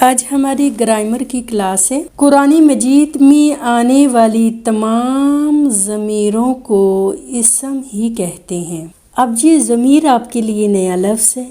آج ہماری گرامر کی کلاس ہے۔ قرآن مجید میں آنے والی تمام ضمیروں کو اسم ہی کہتے ہیں۔ اب یہ ضمیر آپ کے لیے نیا لفظ ہے۔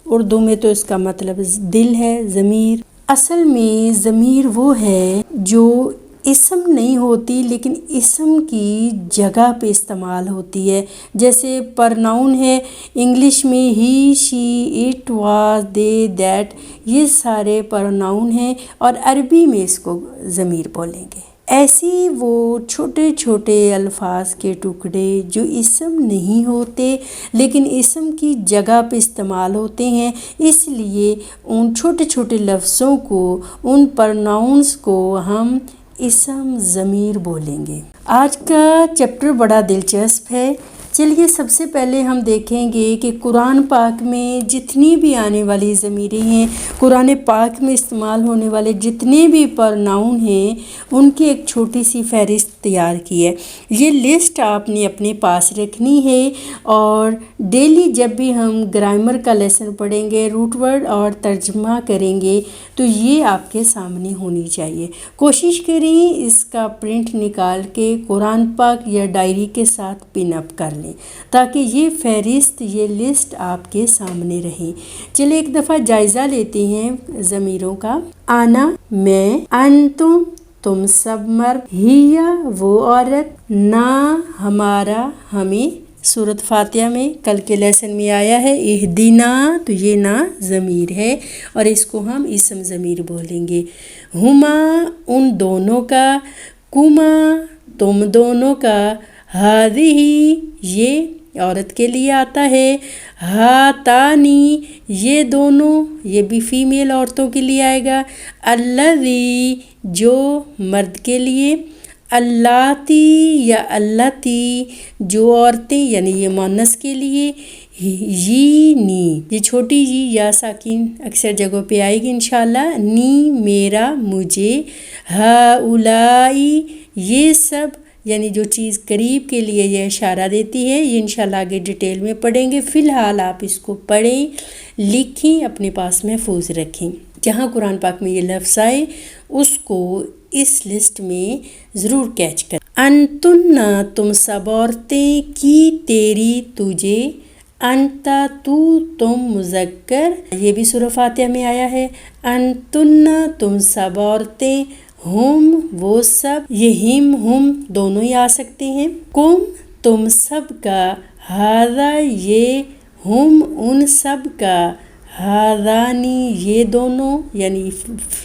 اردو میں تو اس کا مطلب دل ہے، ضمیر۔ اصل میں ضمیر وہ ہے جو اسم نہیں ہوتی لیکن اسم کی جگہ پہ استعمال ہوتی ہے۔ جیسے پرناؤن ہے، انگلش میں ہی، شی، اٹ، واز، دے، دیٹ، یہ سارے پرناؤن ہیں اور عربی میں اس کو ضمیر بولیں گے۔ ایسی وہ چھوٹے چھوٹے الفاظ کے ٹکڑے جو اسم نہیں ہوتے لیکن اسم کی جگہ پہ استعمال ہوتے ہیں، اس لیے ان چھوٹے چھوٹے لفظوں کو، ان پرناؤنس کو ہم اسم ضمیر بولیں گے۔ آج کا چیپٹر بڑا دلچسپ ہے۔ چلیے سب سے پہلے ہم دیکھیں گے کہ قرآن پاک میں جتنی بھی آنے والی ضمیریں ہیں، قرآن پاک میں استعمال ہونے والے جتنے بھی پرناؤن ہیں، ان کی ایک چھوٹی سی فہرست تیار کی ہے۔ یہ لسٹ آپ نے اپنے پاس رکھنی ہے اور ڈیلی جب بھی ہم گرامر کا لیسن پڑھیں گے، روٹ ورڈ اور ترجمہ کریں گے تو یہ آپ کے سامنے ہونی چاہیے۔ کوشش کریں اس کا پرنٹ نکال کے قرآن پاک یا ڈائری کے ساتھ پن اپ کر لیں تاکہ یہ فہرست، یہ لسٹ آپ کے سامنے رہے۔ چلے ایک دفعہ جائزہ لیتے ہیں ضمیروں کا۔ آنا میں، انتم تم سب مرد، ہیا وہ عورت، نا ہمارا ہمیں۔ سورۃ فاتحہ میں کل کے لیسن میں آیا ہے اہدنا، تو یہ نا ضمیر ہے اور اس کو ہم اسم ضمیر بولیں گے۔ ہما ان دونوں کا، کما تم دونوں کا، ہذہ یہ عورت کے لیے آتا ہے، ہاتانی یہ دونوں، یہ بھی فیمیل عورتوں کے لیے آئے گا، اللذی جو مرد کے لیے، اللاتی یا اللاتی جو عورتیں یعنی یہ مؤنث کے لیے، یی نی یہ چھوٹی جی یا ساکن اکثر جگہوں پہ آئے گی انشاءاللہ، نی میرا مجھے، ہاؤلائی یہ سب یعنی جو چیز قریب کے لیے یہ اشارہ دیتی ہے، یہ انشاءاللہ آگے ڈیٹیل میں پڑھیں گے۔ فی الحال آپ اس کو پڑھیں، لکھیں، اپنے پاس محفوظ رکھیں۔ جہاں قرآن پاک میں یہ لفظ آئے اس کو اس لسٹ میں ضرور کیچ کریں۔ انتن تم سب عورتیں، کی تیری تجھے، انتا تو تم مذکر، یہ بھی سورۃ فاتحہ میں آیا ہے۔ انتن تم سب عورتیں، ہم وہ سب، یہ ہم ہم دونوں ہی آ سکتے ہیں۔ کم تم سب کا، ہذا یہ ہم ان سب کا، ہذانی یہ دونوں یعنی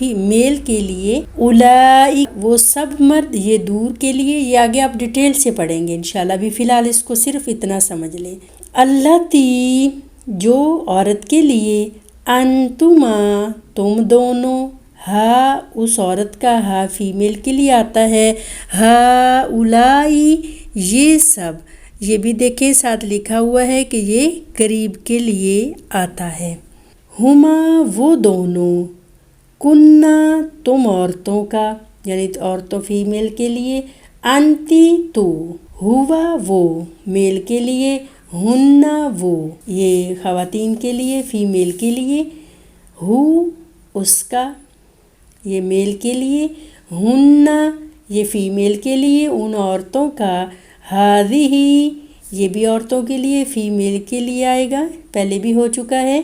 میل کے لیے، اولائی وہ سب مرد یہ دور کے لیے۔ یہ آگے آپ ڈیٹیل سے پڑھیں گے انشاءاللہ، ابھی فی الحال اس کو صرف اتنا سمجھ لیں۔ اللاتی جو عورت کے لیے، انتما تم دونوں، ہا اس عورت کا، ہا فیمیل کے لیے آتا ہے، ہاؤلائی یہ سب، یہ بھی دیکھیں ساتھ لکھا ہوا ہے کہ یہ قریب کے لیے آتا ہے۔ ہما وہ دونوں، کننا تم عورتوں کا یعنی عورتوں فیمیل کے لیے، انتی تو، ہوا وہ میل کے لیے، ہننا وہ یہ خواتین کے لیے فیمیل کے لیے، ہو اس کا یہ میل کے لیے، ہننا یہ فیمیل کے لیے ان عورتوں کا، ہذہ یہ بھی عورتوں کے لیے فیمیل کے لیے آئے گا، پہلے بھی ہو چکا ہے۔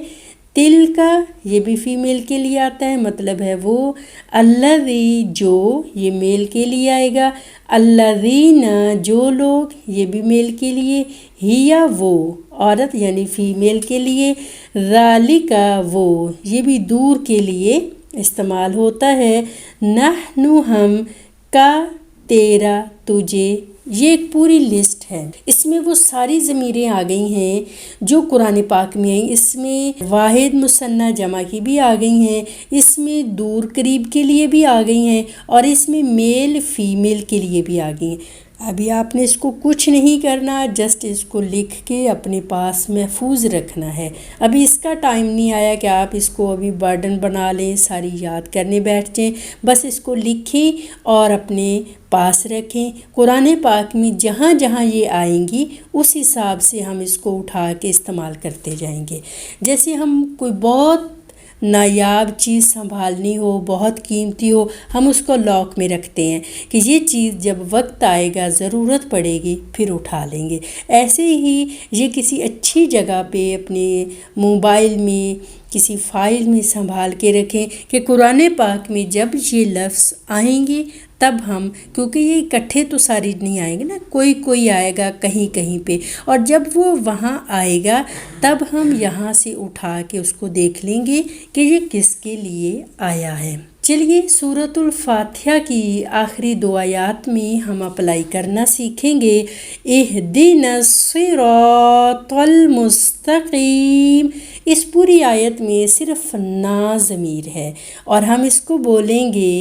تل کا یہ بھی فیمیل کے لیے آتا ہے، مطلب ہے وہ، الذی جو یہ میل کے لیے آئے گا، الذین جو لوگ یہ بھی میل کے لیے، ہیا وہ عورت یعنی فیمیل کے لیے، ذالک وہ یہ بھی دور کے لیے استعمال ہوتا ہے، نحن ہم، کا تیرا تجھے، یہ ایک پوری لسٹ ہے۔ اس میں وہ ساری ضمیریں آ گئی ہیں جو قرآن پاک میں آئیں، اس میں واحد مثنیٰ جمع کی بھی آ گئی ہیں، اس میں دور قریب کے لیے بھی آ گئی ہیں اور اس میں میل فیمیل کے لیے بھی آ گئی ہیں۔ ابھی آپ نے اس کو کچھ نہیں کرنا، جسٹ اس کو لکھ کے اپنے پاس محفوظ رکھنا ہے۔ ابھی اس کا ٹائم نہیں آیا کہ آپ اس کو ابھی برڈن بنا لیں، ساری یاد کرنے بیٹھ جائیں، بس اس کو لکھیں اور اپنے پاس رکھیں۔ قرآن پاک میں جہاں جہاں یہ آئیں گی اس حساب سے ہم اس کو اٹھا کے استعمال کرتے جائیں گے۔ جیسے ہم کوئی بہت نایاب چیز سنبھالنی ہو، بہت قیمتی ہو، ہم اس کو لاک میں رکھتے ہیں کہ یہ چیز جب وقت آئے گا، ضرورت پڑے گی، پھر اٹھا لیں گے۔ ایسے ہی یہ کسی اچھی جگہ پہ اپنے موبائل میں کسی فائل میں سنبھال کے رکھیں کہ قرآن پاک میں جب یہ لفظ آئیں گے تب ہم، کیونکہ یہ اکٹھے تو ساری نہیں آئیں گے نا، کوئی آئے گا کہیں کہیں پہ، اور جب وہ وہاں آئے گا تب ہم یہاں سے اٹھا کے اس کو دیکھ لیں گے کہ یہ کس کے لیے آیا ہے۔ چلیے سورۃ الفاتحہ کی آخری 2 آیات میں ہم اپلائی کرنا سیکھیں گے۔ اہدنا الصراط المستقیم، اس پوری آیت میں صرف نا ضمیر ہے اور ہم اس کو بولیں گے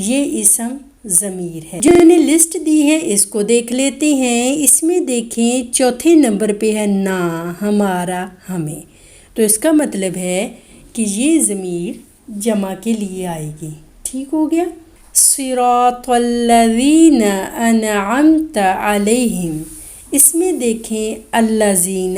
یہ اسم ضمیر ہے۔ جو انہیں لسٹ دی ہے اس کو دیکھ لیتے ہیں۔ اس میں دیکھیں چوتھے نمبر پہ ہے نا، ہمارا، ہمیں، تو اس کا مطلب ہے کہ یہ ضمیر جمع کے لیے آئے گی۔ ٹھیک ہو گیا؟ صراط الذین انعمت علیہم، اس میں دیکھیں الذین،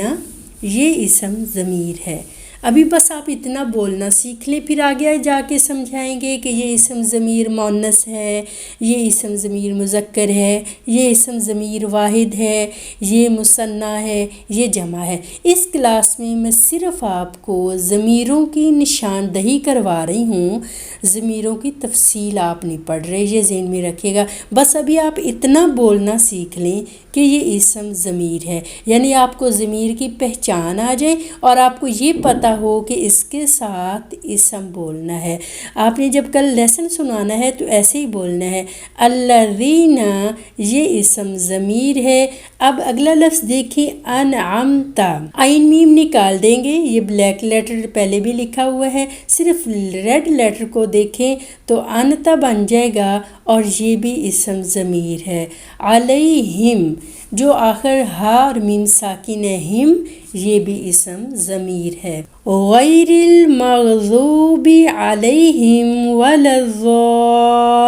یہ اسم ضمیر ہے۔ ابھی بس آپ اتنا بولنا سیکھ لیں، پھر آگے جا کے سمجھائیں گے کہ یہ اسم ضمیر مؤنث ہے، یہ اسم ضمیر مذکر ہے، یہ اسم ضمیر واحد ہے، یہ مثنیٰ ہے، یہ جمع ہے۔ اس کلاس میں میں صرف آپ کو ضمیروں کی نشاندہی کروا رہی ہوں، ضمیروں کی تفصیل آپ نہیں پڑھ رہے، یہ ذہن میں رکھیے گا۔ بس ابھی آپ اتنا بولنا سیکھ لیں کہ یہ اسم ضمیر ہے، یعنی آپ کو ضمیر کی پہچان آ جائے اور آپ کو یہ پتہ ہو کہ اس کے ساتھ اسم بولنا ہے۔ آپ نے جب کل لیسن سنانا ہے تو ایسے ہی بولنا ہے الذین، یہ اسم ضمیر ہے۔ اب اگلا لفظ دیکھیں انعمت، عین میم نکال دیں گے، یہ بلیک لیٹر پہلے بھی لکھا ہوا ہے، صرف ریڈ لیٹر کو دیکھیں تو انت بن جائے گا اور یہ بھی اسم ضمیر ہے۔ علیہم، جو آخر ہا اور میم ساکن ہے، ہم، یہ بھی اسم ضمیر ہے۔ غیر المغضوب علیہم ولا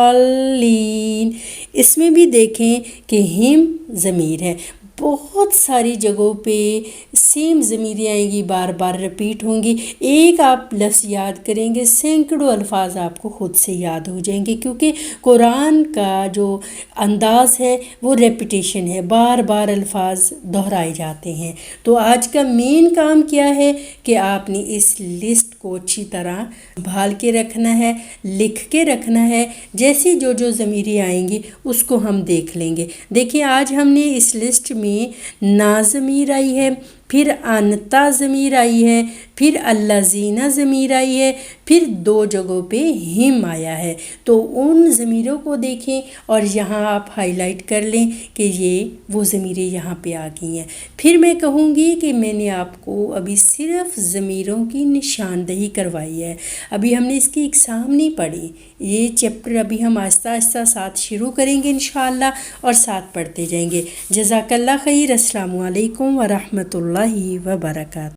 الضالین، اس میں بھی دیکھیں کہ ہم ضمیر ہے۔ بہت ساری جگہوں پہ سیم ضمیریں آئیں گی، بار بار رپیٹ ہوں گی۔ ایک آپ لفظ یاد کریں گے، سینکڑوں الفاظ آپ کو خود سے یاد ہو جائیں گے، کیونکہ قرآن کا جو انداز ہے وہ ریپیٹیشن ہے، بار بار الفاظ دہرائے جاتے ہیں۔ تو آج کا مین کام کیا ہے کہ آپ نے اس لسٹ کو اچھی طرح سنبھال کے رکھنا ہے، لکھ کے رکھنا ہے۔ جیسی جو ضمیریں آئیں گی اس کو ہم دیکھ لیں گے۔ دیکھیں آج ہم نے اس لسٹ میں نا ضمیر آئی ہے، پھر انتا ضمیر آئی ہے، پھر الذین ضمیر آئی ہے، پھر 2 جگہوں پہ ہم آیا ہے۔ تو ان ضمیروں کو دیکھیں اور یہاں آپ ہائی لائٹ کر لیں کہ یہ وہ ضمیریں یہاں پہ آ گئی ہیں۔ پھر میں کہوں گی کہ میں نے آپ کو ابھی صرف ضمیروں کی نشاندہی کروائی ہے، ابھی ہم نے اس کی اقسام نہیں پڑھی۔ یہ چیپٹر ابھی ہم آہستہ آہستہ ساتھ شروع کریں گے انشاءاللہ اور ساتھ پڑھتے جائیں گے۔ جزاک اللہ خیر۔ السلام علیکم ورحمۃ اللہ وبرکاتہ۔